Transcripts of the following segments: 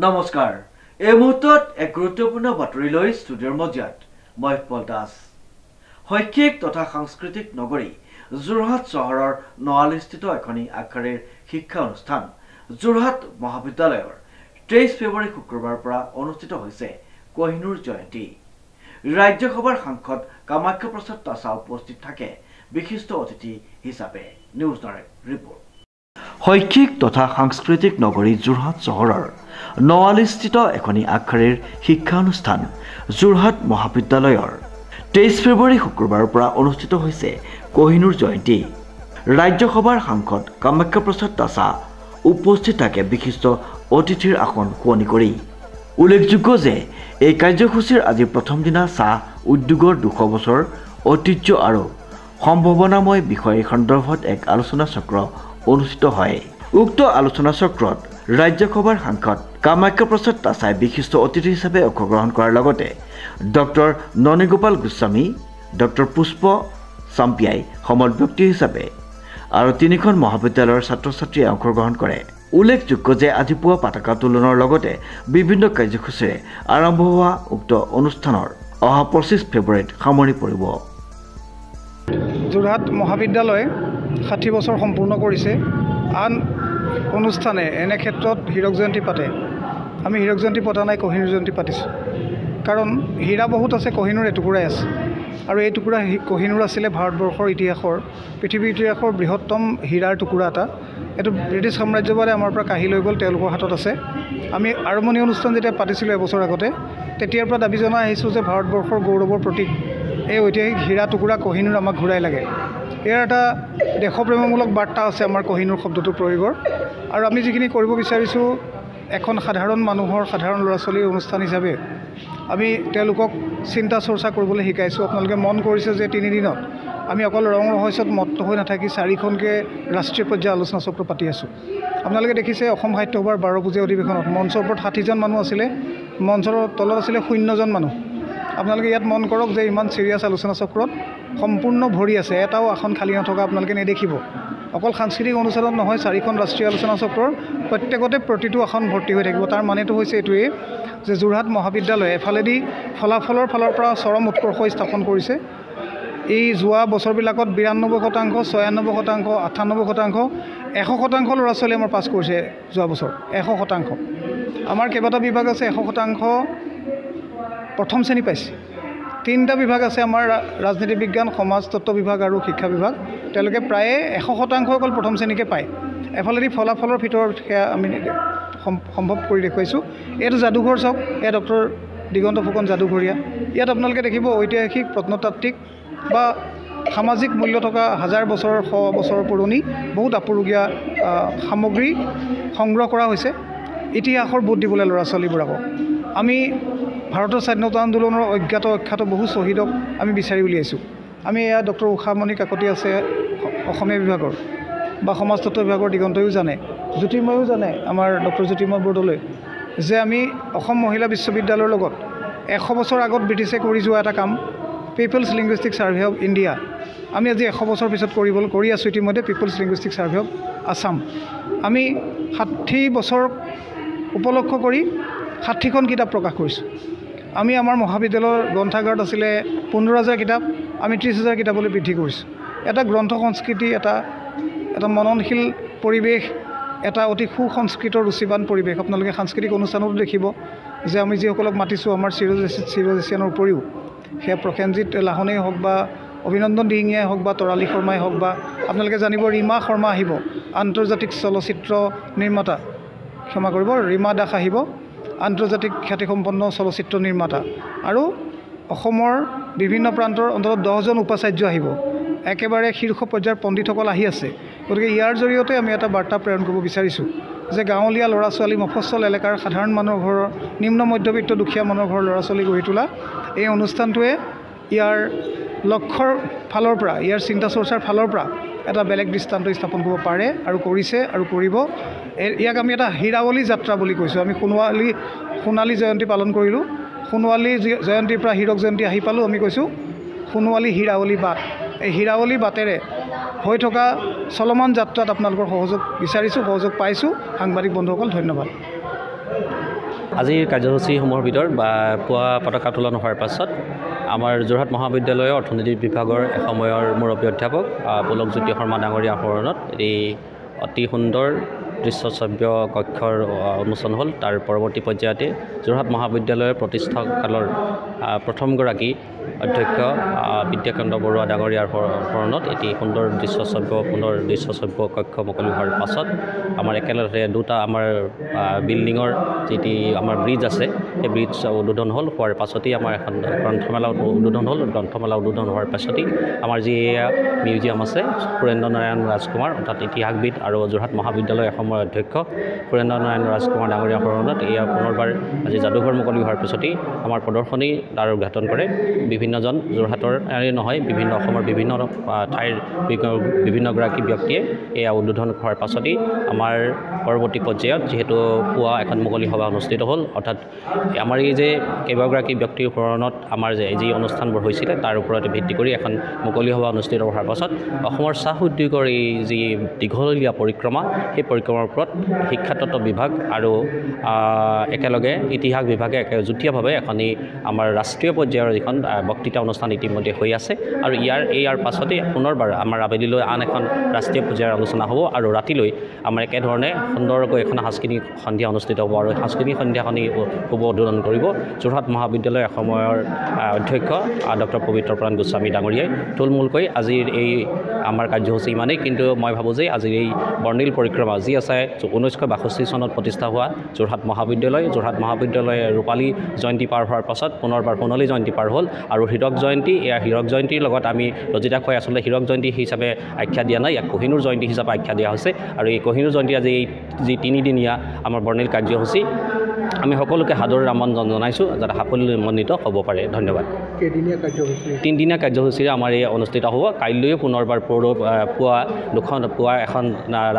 নমস্কাৰ এই মুহূৰ্তত এক গুৰুত্বপূৰ্ণ বাতৰি লৈ ষ্টুডিঅ'ৰ মজিয়াত মই পল দাস শৈক্ষিক তথা সাংস্কৃতিক নগৰী যোৰহাট চহৰৰ নৱালিস্থিত এখনি আগশাৰীৰ শিক্ষা অনুষ্ঠান যোৰহাট মহাবিদ্যালয়ৰ 23 ফেব্ৰুৱাৰী শুক্ৰবাৰৰ পৰা অনুষ্ঠিত হৈছে কোহিনুৰ জয়ন্তী ৰাজ্যসভাৰ সাংসদ কামাখ্যা প্ৰসাদ তাছা উপস্থিত থাকে বিশিষ্ট অতিথি হিচাপে নিউজ ডাইৰেক্ট ৰিপৰ্ট শৈক্ষিক তথা সাংস্কৃতিক নগৰী যোৰহাট চহৰৰ নৱালিস্থিত এখনি আগশাৰীৰ শিক্ষা অনুষ্ঠান যোৰহাট মহাবিদ্যালয়ৰ 23 ফেব্ৰুৱাৰী শুক্ৰবাৰৰ পৰা অনুষ্ঠিত হৈছে কোহিনুৰ জয়ন্তী ৰাজ্যসভাৰ সাংসদ কামাখ্যা প্ৰসাদ তাছা উপস্থিত থাকে বিশিষ্ট অতিথিৰ আসন শুৱনি কৰি উল্লেখযোগ্য যে এই কাৰ্যসূচীৰ আজি প্ৰথম দিনা চাহ উদ্যোগৰ 200 বছৰ ঐতিহ্য আৰু সম্ভাৱনাময় বিষয় সন্দৰ্ভত এক আলোচনা চক্ৰ অনুষ্ঠিত হয় উক্ত আলোচনা চক্ৰত ৰাজ্যসভাৰ সাংসদ কামাখ্যা প্ৰসাদ তাছাই বিশিষ্ট অতিথি হিচাপে অংশগ্ৰহণ কৰাৰ লগতে ডক্টৰ ননীগোপাল গোস্বামী ডক্টৰ পুষ্প চাম্পিয়াই সমল ব্যক্তি হিচাপে আৰু তিনিখন মহাবিদ্যালয়ৰ ছাত্ৰ-ছাত্ৰীয়ে অংশগ্ৰহণ কৰে উল্লেখযোগ্য যে আজি পুৱা পতাকা উত্তোলনৰ লগতে বিভিন্ন কাৰ্যসূচীৰে আৰম্ভ হোৱা উক্ত অনুষ্ঠানৰ অহা 25 ফেব্ৰুৱাৰীত সামৰণি পৰিব যোৰহাট মহাবিদ্যালয় 60 বছৰ সম্পূৰ্ণ কৰিছে আন অনুষ্ঠানে এনে ক্ষেত্ৰত হীৰক জয়ন্তী পাতে আমি হীৰক জয়ন্তী পতা নাই কোহিনুৰ জয়ন্তী পাতিছোঁ কাৰণ হীৰা বহুত আছে কোহিনুৰ এটুকুৰাই আছে আৰু এই টুকুৰা কোহিনুৰ আছিলে ভাৰতবৰ্ষৰ ইতিহাসৰ পৃথিৱীৰ ইতিহাসৰ বৃহত্তম হীৰাৰ টুকুৰা এটা এইটো ব্ৰিটিছ সাম্ৰাজ্যবাদে আমাৰ পৰা কাঢ়ি লৈ গ'ল তেওঁলোকৰ হাতত আছে আমি আৰম্ভণি অনুষ্ঠান যেতিয়া পাতিছিলোঁ এবছৰ আগতে তেতিয়াৰ পৰা দাবী জনাই আহিছোঁ যে ভাৰতবৰ্ষৰ গৌৰৱৰ প্ৰতীক এই ঐতিহাসিক হীৰা টুকুৰা কোহিনুৰ আমাক ঘূৰাই লাগে ইয়াৰ এটা দেশপ্ৰেমমূলক বাৰ্তা আছে আমাৰ কোহিনুৰ শব্দটো প্ৰয়োগৰ আৰু আমি যিখিনি কৰিব বিচাৰিছোঁ এখন সাধাৰণ মানুহৰ সাধাৰণ ল'ৰা ছোৱালীৰ অনুষ্ঠান হিচাপে আমি তেওঁলোকক চিন্তা চৰ্চা কৰিবলৈ শিকাইছোঁ আপোনালোকে মন কৰিছে যে 3 দিনত আমি অকল ৰং ৰহস্যত মত্ত হৈ নাথাকি 4খনকৈ ৰাষ্ট্ৰীয় পৰ্যায়ৰ আলোচনা চক্ৰ পাতি আছোঁ আপোনালোকে দেখিছে অসম সাহিত্য সভাৰ 12 পূজা অধিৱেশনত মঞ্চৰ ওপৰত 60জন মানুহ আছিলে মঞ্চৰ তলত আছিলে 0জন মানুহ আপোনালোকে ইয়াত মন কৰক যে ইমান চিৰিয়াছ আলোচনা চক্ৰত সম্পূৰ্ণ ভৰি আছে এটাও আসন খালী নথকা আপোনালোকে নেদেখিব অকল সাংস্কৃতিক অনুষ্ঠানত নহয় 4খন ৰাষ্ট্ৰীয় আলোচনা চক্ৰৰ প্ৰত্যেকতে প্ৰতিটো আসন ভৰ্তি হৈ থাকিব তাৰ মানেটো হৈছে এইটোৱেই যে যোৰহাট মহাবিদ্যালয়ে এফালেদি ফলাফলৰ ফালৰ পৰা চৰম উৎকৰ্ষ স্থাপন কৰিছে এই যোৱা বছৰবিলাকত 92%, 96%, 98%, 100% ল'ৰা ছোৱালী আমাৰ পাছ কৰিছে যোৱা বছৰ 100%। আমাৰ কেইবাটা বিভাগ আছে 100% প্ৰথম শ্ৰেণী পাইছে 3টা বিভাগ আছে আমাৰ ৰাজনীতি বিজ্ঞান সমাজ তত্ত্ব বিভাগ আৰু শিক্ষা বিভাগ তেওঁলোকে প্ৰায়ে 100% অকল প্ৰথম শ্ৰেণীকে পায় এফালেদি ফলাফলৰ ভিতৰত সেয়া আমি সম্ভৱ কৰি দেখুৱাইছোঁ এইটো যাদুঘৰ চাওক এয়া ডক্টৰ দিগন্ত ফুকন যাদুঘৰীয়া ইয়াত আপোনালোকে দেখিব ঐতিহাসিক প্ৰত্নতাত্ত্বিক বা সামাজিক মূল্য থকা 1000 বছৰ 100 বছৰ পুৰণি বহুত আপুৰুগীয়া সামগ্ৰী সংগ্ৰহ কৰা হৈছে ইতিহাসৰ বোধ দিবলৈ ল'ৰা ছোৱালীবোৰক আমি ভাৰতৰ স্বাধীনতা আন্দোলনৰ অখ্যাত বহু শ্বহীদক আমি বিচাৰি উলিয়াইছোঁ আমি এয়া ডক্টৰ উষামণি কাকতি আছে অসমীয়া বিভাগৰ বা সমাজ তত্ত্ব বিভাগৰ দিগন্তয়ো জানে জ্যোতিৰ্ময়ো জানে আমাৰ ডক্টৰ জ্যোতিৰ্ময় বৰদলৈ যে আমি অসম মহিলা বিশ্ববিদ্যালয়ৰ লগত 100 বছৰ আগত ব্ৰিটিছে কৰি যোৱা এটা কাম peoples linguistic survey of India আমি আজি 100 বছৰ পিছত কৰি আছোঁ ইতিমধ্যে peoples linguistic survey of Assam আমি 60 বছৰ উপলক্ষ কৰি 60খন কিতাপ প্ৰকাশ কৰিছোঁ আমি আমাৰ মহাবিদ্যালয়ৰ গ্ৰন্থাগাৰত আছিলে 15,000 কিতাপ আমি 30,000 কিতাপলৈ বৃদ্ধি কৰিছোঁ এটা গ্ৰন্থ সংস্কৃতি এটা মননশীল পৰিৱেশ এটা অতি সুসংস্কৃত ৰুচিবান পৰিৱেশ আপোনালোকে সাংস্কৃতিক অনুষ্ঠানতো দেখিব যে আমি যিসকলক মাতিছোঁ আমাৰ চিৰজেচিয়ানৰ উপৰিও সেয়া প্ৰসেনজিৎ লাহনেই হওক বা অভিনন্দন দিহিঙীয়াই হওক বা তৰালী শৰ্মাই হওক বা আপোনালোকে জানিব ৰীমা শৰ্মা আহিব আন্তৰ্জাতিক চলচ্চিত্ৰ নিৰ্মাতা ক্ষমা কৰিব ৰীমা দাস আহিব আন্তৰ্জাতিক খ্যাতিসম্পন্ন চলচ্চিত্ৰ নিৰ্মাতা আৰু অসমৰ বিভিন্ন প্ৰান্তৰ অন্তত 10জন উপাচাৰ্য আহিব একেবাৰে শীৰ্ষ পৰ্যায়ৰ পণ্ডিতসকল আহি আছে গতিকে ইয়াৰ জৰিয়তে আমি এটা বাৰ্তা প্ৰেৰণ কৰিব বিচাৰিছোঁ যে গাঁৱলীয়া ল'ৰা ছোৱালী মফস্বল এলেকাৰ সাধাৰণ মানুহৰ ঘৰৰ নিম্ন মধ্যবিত্ত দুখীয়া মানুহৰ ঘৰৰ ল'ৰা ছোৱালী গঢ়ি তোলা এই অনুষ্ঠানটোৱে ইয়াৰ লক্ষ্যৰ ফালৰ পৰা ইয়াৰ চিন্তা চৰ্চাৰ ফালৰ পৰা এটা বেলেগ দৃষ্টান্ত স্থাপন কৰিব পাৰে আৰু কৰিছে আৰু কৰিব ইয়াক আমি এটা হীৰাৱলী যাত্ৰা বুলি কৈছোঁ আমি সোণালী জয়ন্তী পালন কৰিলোঁ সোণোৱালী জয়ন্তীৰ পৰা হীৰক জয়ন্তী আহি পালোঁ আমি কৈছোঁ সোণোৱালী হীৰাৱলী বাট এই হীৰাৱলী বাটেৰে হৈ থকা চলমান যাত্ৰাত আপোনালোকৰ সহযোগ বিচাৰিছোঁ সহযোগ পাইছোঁ সাংবাদিক বন্ধুসকল ধন্যবাদ আজিৰ কাৰ্যসূচীসমূহৰ ভিতৰত পুৱা পতাকা উত্তোলন হোৱাৰ পাছত আমাৰ যোৰহাট মহাবিদ্যালয়ৰ অৰ্থনীতি বিভাগৰ এসময়ৰ মুৰব্বী অধ্যাপক পুলকজ্যোতি শৰ্মা ডাঙৰীয়াৰ আহৰণত এই অতি সুন্দৰ দৃশ্যশ্ৰব্য কক্ষৰ উন্মোচন হ'ল। তাৰ পৰৱৰ্তী পৰ্যায়তে যোৰহাট মহাবিদ্যালয়ৰ প্ৰতিষ্ঠাকালৰ প্ৰথমগৰাকী অধ্যক্ষ বিদ্যাকান্ত বৰুৱা ডাঙৰীয়াৰ আহৰণত এটি সুন্দৰ দৃশ্যশ্ৰব্য কক্ষ মুকলি হোৱাৰ পাছত আমাৰ একেলগে দুটা আমাৰ বিল্ডিঙৰ যিটি আমাৰ ব্ৰিজ আছে সেই ব্ৰিজ উদ্বোধন হ'ল। হোৱাৰ পাছতেই আমাৰ এখন গ্ৰন্থমেলা উদ্বোধন হ'ল। গ্ৰন্থমেলা উদ্বোধন হোৱাৰ পাছতেই আমাৰ যি মিউজিয়াম আছে সুৰেন্দ্ৰ নাৰায়ণ ৰাজকুমাৰ অৰ্থাৎ ইতিহাসবিদ আৰু যোৰহাট মহাবিদ্যালয়ৰ এসময়ৰ অধ্যক্ষ সুৰেন্দ্ৰ নাৰায়ণ ৰাজকুমাৰ ডাঙৰীয়াৰ আহৰণত এয়া পুনৰবাৰ আজি যাদুঘৰ মুকলি হোৱাৰ পিছতেই আমাৰ প্ৰদৰ্শনী তাৰ উদ্ঘাটন কৰে। বিভিন্নজন যোৰহাটৰ নহয় বিভিন্ন অসমৰ বিভিন্ন ঠাইৰ বিভিন্নগৰাকী ব্যক্তিয়ে এয়া উদ্বোধন হোৱাৰ পাছতেই আমাৰ পৰৱৰ্তী পৰ্যায়ত যিহেতু পুৱা এখন মুকলি সভা অনুষ্ঠিত হ'ল, অৰ্থাৎ আমাৰ এই যে কেইবাগৰাকী ব্যক্তিৰ আহৰণত আমাৰ যি অনুষ্ঠানবোৰ হৈছিলে তাৰ ওপৰত ভিত্তি কৰি এখন মুকলি সভা অনুষ্ঠিত হোৱাৰ পাছত অসমৰ চাহ উদ্যোগৰ এই যি দীঘলীয়া পৰিক্ৰমা সেই পৰিক্ৰমাৰ ওপৰত শিক্ষাতত্ত্ব বিভাগ আৰু একেলগে ইতিহাস বিভাগে যুটীয়াভাৱে এখনি আমাৰ ৰাষ্ট্ৰীয় পৰ্যায়ৰ যিখন বক্তৃতা অনুষ্ঠান ইতিমধ্যে হৈ আছে আৰু ইয়াৰ পাছতেই পুনৰবাৰ আমাৰ আবেলিলৈ আন এখন ৰাষ্ট্ৰীয় পৰ্যায়ৰ আলোচনা হ'ব আৰু ৰাতিলৈ আমাৰ একেধৰণে সুন্দৰকৈ এখন সাংস্কৃতিক সন্ধিয়া অনুষ্ঠিত হ'ব আৰু সাংস্কৃতিক সন্ধিয়াখনি শুভ উদ্বোধন কৰিব যোৰহাট মহাবিদ্যালয়ৰ এসময়ৰ অধ্যক্ষ ডক্টৰ পবিত্ৰপ্ৰাণ গোস্বামী ডাঙৰীয়াই। থুলমূলকৈ আজিৰ এই আমাৰ কাৰ্যসূচী ইমানেই, কিন্তু মই ভাবোঁ যে আজিৰ এই বৰ্ণিল পৰিক্ৰমা যি আছে 1962 চনত প্ৰতিষ্ঠা হোৱা যোৰহাট মহাবিদ্যালয়ে ৰূপালী জয়ন্তী পাৰ হোৱাৰ পাছত পুনৰবাৰ সোণালী জয়ন্তী পাৰ হ'ল আৰু হীৰক জয়ন্তী, এয়া হীৰক জয়ন্তীৰ লগত আমি ৰজিতা খুৱাই আচলতে হীৰক জয়ন্তী হিচাপে আখ্যা দিয়া নাই, ইয়াক কোহিনুৰ জয়ন্তী হিচাপে আখ্যা দিয়া হৈছে। আৰু এই কোহিনুৰ জয়ন্তী আজি এই যি 3দিনীয়া আমাৰ বৰ্ণিল কাৰ্যসূচী আমি সকলোকে সাদৰেৰে আমন্ত্ৰণ জনাইছোঁ যাতে সাফল্যমণ্ডিত হ'ব পাৰে। ধন্যবাদ। 3দিনীয়া কাৰ্যসূচীৰে আমাৰ এই অনুষ্ঠিত হ'ব। কাইলৈও পুনৰবাৰ পুৱা এখন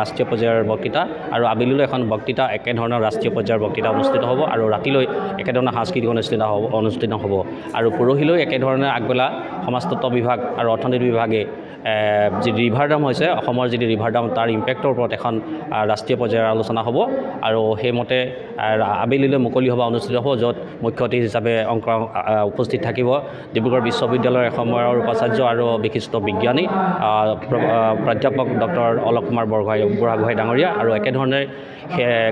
ৰাষ্ট্ৰীয় পৰ্যায়ৰ বক্তৃতা আৰু আবেলিলৈ এখন বক্তৃতা একেধৰণৰ ৰাষ্ট্ৰীয় পৰ্যায়ৰ বক্তৃতা অনুষ্ঠিত হ'ব আৰু ৰাতিলৈ একেধৰণৰ সাংস্কৃতিক অনুষ্ঠিত হ'ব আৰু পৰহিলৈ একেধৰণে আগবেলা সমাজতত্ত্ব বিভাগ আৰু অৰ্থনীতি বিভাগে যি ৰিভাৰ ডাম হৈছে অসমৰ যি ৰিভাৰ ডাম তাৰ ইম্পেক্টৰ ওপৰত এখন ৰাষ্ট্ৰীয় পৰ্যায়ৰ আলোচনা হ'ব আৰু সেইমতে আবেলিলৈ মুকলি সভা অনুষ্ঠিত হ'ব, য'ত মুখ্য অতিথি হিচাপে উপস্থিত থাকিব ডিব্ৰুগড় বিশ্ববিদ্যালয়ৰ এসময়ৰ উপাচাৰ্য আৰু বিশিষ্ট বিজ্ঞানী প্ৰাধ্যাপক ডক্টৰ অলক কুমাৰ বুঢ়াগোহাঁই ডাঙৰীয়া। আৰু একেধৰণে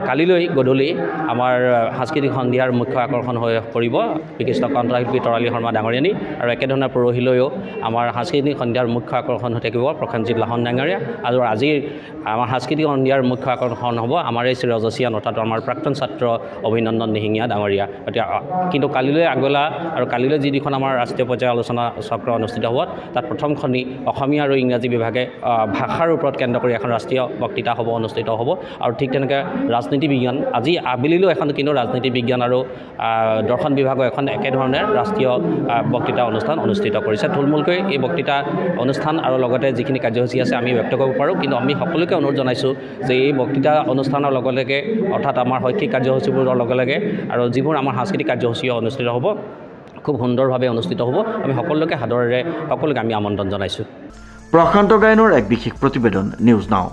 কালিলৈ গধূলি আমাৰ সাংস্কৃতিক সন্ধিয়াৰ মুখ্য আকৰ্ষণ হৈ পৰিব বিশিষ্ট কণ্ঠশিল্পী তৰালী শৰ্মা ডাঙৰীয়ানী আৰু একেধৰণে পৰহিলৈও আমাৰ সাংস্কৃতিক সন্ধিয়াৰ মুখ্য আকৰ্ষণ হৈ থাকিব প্ৰসেনজিৎ লাহন ডাঙৰীয়া। আৰু আজিৰ আমাৰ সাংস্কৃতিক সন্ধিয়াৰ মুখ্য আকৰ্ষণ হ'ব আমাৰ এই শ্ৰীৰজচিয়ান অৰ্থাৎ আমাৰ প্ৰাক্তন ছাত্ৰ অভিনন্দন দিহিঙীয়া ডাঙৰীয়া। গতিকে কিন্তু কালিলৈ আগবেলা আৰু কালিলৈ যিখন আমাৰ ৰাষ্ট্ৰীয় পৰ্যায়ৰ আলোচনা চক্ৰ অনুষ্ঠিত হ'ব তাত প্ৰথমখনি অসমীয়া আৰু ইংৰাজী বিভাগে ভাষাৰ ওপৰত কেন্দ্ৰ কৰি এখন ৰাষ্ট্ৰীয় বক্তৃতা হ'ব অনুষ্ঠিত হ'ব আৰু ঠিক তেনেকৈ ৰাজনীতি বিজ্ঞান আজি আবেলিলৈ এখন কিন্তু ৰাজনীতি বিজ্ঞান আৰু দৰ্শন বিভাগৰ এখন একেধৰণে ৰাষ্ট্ৰীয় বক্তৃতা অনুষ্ঠান অনুষ্ঠিত কৰিছে। থুলমূলকৈ এই বক্তৃতা অনুষ্ঠান আৰু লগতে যিখিনি কাৰ্যসূচী আছে আমি ব্যক্ত কৰিব পাৰোঁ, কিন্তু আমি সকলোকে অনুৰোধ জনাইছোঁ যে এই বক্তৃতা অনুষ্ঠানৰ লগে লগে অৰ্থাৎ আমাৰ শৈক্ষিক কাৰ্যসূচীবোৰৰ লগে লগে আৰু যিবোৰ আমাৰ সাংস্কৃতিক কাৰ্যসূচী অনুষ্ঠিত হ'ব খুব সুন্দৰভাৱে অনুষ্ঠিত হ'ব। আমি সকলোকে সাদৰেৰে আমি আমন্ত্ৰণ জনাইছোঁ। প্ৰশান্ত গায়নৰ এক বিশেষ প্ৰতিবেদন নিউজ নাও।